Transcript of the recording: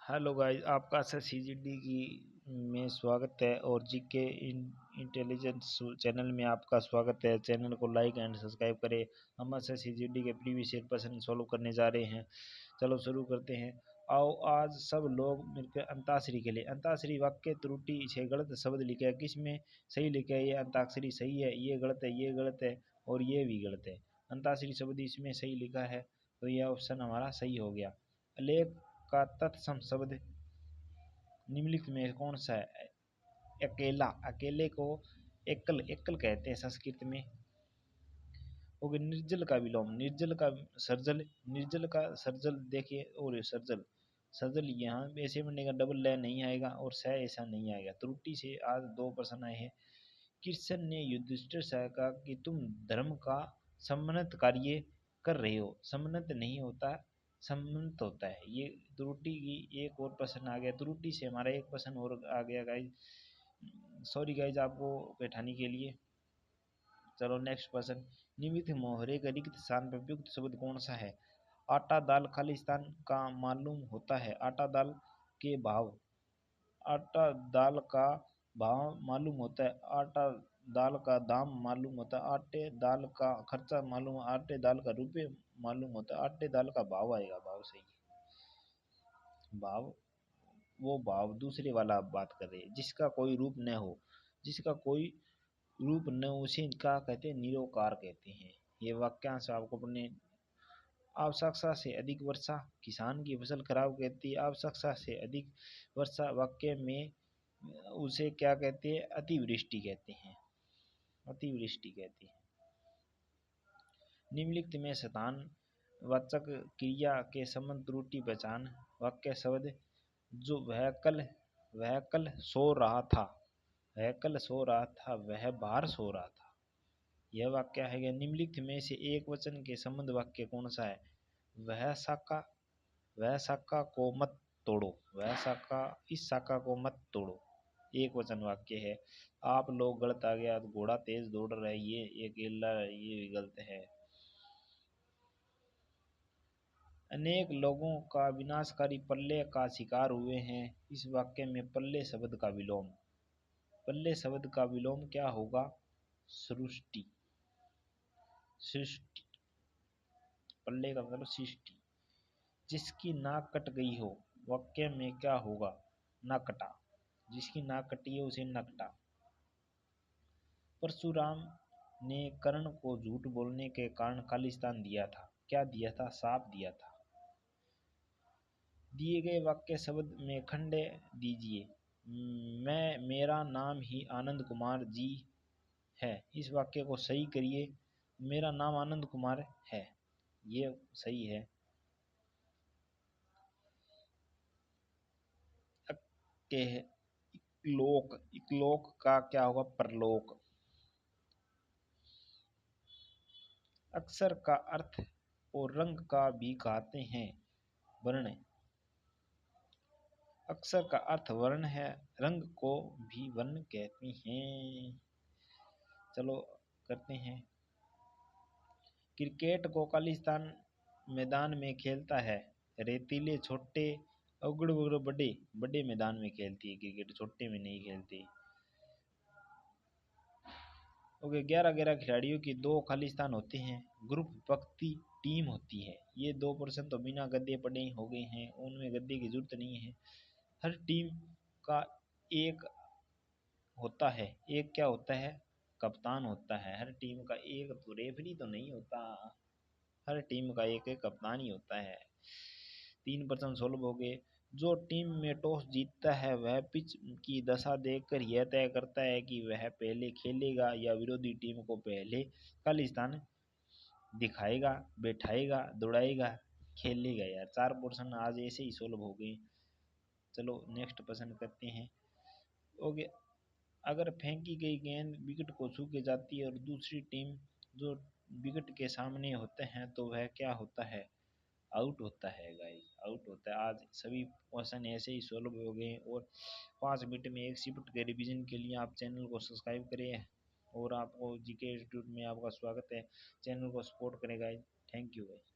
Hello guys, आपका CGD की में स्वागत है और जीके इंटेलिजेंस चैनल में आपका स्वागत है। चैनल को लाइक एंड सब्सक्राइब करें। हम सीजीडी के प्रीवियस ईयर क्वेश्चन सॉल्व करने जा रहे हैं। चलो शुरू करते हैं। आओ आज सब लोग मिलकर अंताक्षरी के लिए। अंताक्षरी वाक्य त्रुटि से गलत शब्द लिखे है, किस में सही लिखे है? ये अंताक्षरी सही है, ये गलत है, ये गलत है और ये भी गलत है। अंताक्षरी शब्द इसमें सही लिखा है तो यह ऑप्शन हमारा सही हो गया। लेख का तत्सम शब्द निम्नलिखित में कौन सा है? अकेला, अकेले को एकल एकल कहते हैं संस्कृत में। ओके, निर्जल का विलोम, निर्जल का सर्जल, निर्जल का सर्जल देखिए, और सर्जल सर्जल यहाँ ऐसे बनेगा, डबल लय नहीं आएगा और स ऐसा नहीं आएगा। त्रुटि से आज 2 प्रश्न आए हैं। कृष्ण ने युधिष्ठिर से कहा कि तुम धर्म का सम्मत कार्य कर रहे हो। सम्मत नहीं होता, सम्मत होता है। ये त्रुटि की एक और प्रश्न आ गया। त्रुटि से हमारा एक प्रश्न और आ गया गाइज। सॉरी गाइज आपको बैठाने के लिए। चलो नेक्स्ट क्वेश्चन। निम्नलिखित मोहरे का रिक्त स्थान पर उपयुक्त शब्द कौन सा है? आटा दाल खालिस्तान का मालूम होता है। आटा दाल के भाव, आटा दाल का भाव मालूम होता है। आटा दाल का दाम मालूम होता है। आटे दाल का खर्चा मालूम, आटे दाल का रुपये मालूम होता है। आटे दाल का भाव आएगा, भाव सही है। भाव, वो भाव दूसरे वाला आप बात कर रहे हैं जिसका कोई रूप न हो। जिसका कोई रूप न उसे क्या कहते हैं? निरोकार कहते हैं। ये वाक्यांश आपको पढ़ने। आवश्यकता से अधिक वर्षा किसान की फसल खराब कहती है। आवश्यकता से अधिक वर्षा वाक्य में उसे क्या कहते हैं? अतिवृष्टि कहते हैं। अतिवृष्टि कहते हैं। निम्नलिखित में स्थान वाचक क्रिया के संबंध त्रुटि पहचान। वाक्य शब्द जो वह कल सो रहा था, वह कल सो रहा था, वह बाहर सो रहा था। यह वाक्य है। निम्नलिखित में से एक वचन के संबंध वाक्य कौन सा है? वह शाखा, वह शाखा को मत तोड़ो, वह शाखा, इस शाखा को मत तोड़ो। एक वचन वाक्य है। आप लोग गलत आ गया। तो घोड़ा तेज दौड़ रहा है, ये अकेला, ये भी गलत है। अनेक लोगों का विनाशकारी प्रलय का शिकार हुए हैं। इस वाक्य में प्रलय शब्द का विलोम, प्रलय शब्द का विलोम क्या होगा? सृष्टि, सृष्टि। प्रलय का मतलब सृष्टि। जिसकी नाक कट गई हो, वाक्य में क्या होगा? न कटा। जिसकी नाक कटी है उसे न कटा। परशुराम ने कर्ण को झूठ बोलने के कारण खालिस्तान दिया था। क्या दिया था? साप दिया था। दिए गए वाक्य शब्द में खंड दीजिए। मेरा नाम ही आनंद कुमार जी है। इस वाक्य को सही करिए। मेरा नाम आनंद कुमार है, ये सही है। के इकलोक, इकलोक का क्या होगा? परलोक। अक्षर का अर्थ और रंग का भी कहते हैं वर्ण। अक्षर का अर्थ वर्ण है, रंग को भी वर्ण कहते हैं। चलो करते हैं। क्रिकेट को खालिस्तान मैदान में खेलता है। रेतीले छोटे, उगड़ उगड़ बड़े बड़े मैदान में खेलती है क्रिकेट, छोटे में नहीं खेलती। ओके, 11 खिलाड़ियों की 2 खालिस्तान होते हैं। ग्रुप विपक्षी टीम होती है। ये 2% तो बिना गद्दे पड़े हो गए हैं, उनमें गद्दे की जरूरत नहीं है। हर टीम का एक होता है, एक क्या होता है? कप्तान होता है। हर टीम का एक, तो रेफरी तो नहीं होता। हर टीम का एक एक कप्तान ही होता है। 3% सोल्व हो गए। जो टीम में टॉस जीतता है वह पिच की दशा देखकर यह तय करता है कि वह पहले खेलेगा या विरोधी टीम को पहले खालिस्तान दिखाएगा, बैठाएगा, दौड़ाएगा, खेलेगा। यार 4 आज ऐसे ही सोल्व हो गए। चलो नेक्स्ट प्रश्न करते हैं। ओके, अगर फेंकी गई गेंद विकेट को छू के जाती है और दूसरी टीम जो विकेट के सामने होते हैं तो वह क्या होता है? आउट होता है गाइस, आउट होता है। आज सभी क्वेश्चन ऐसे ही सॉल्व हो गए और 5 मिनट में एक शिफ्ट के रिवीजन के लिए आप चैनल को सब्सक्राइब करें और आपको जीके इंस्टीट्यूट में आपका स्वागत है। चैनल को सपोर्ट करें गाइस। Thank you guys.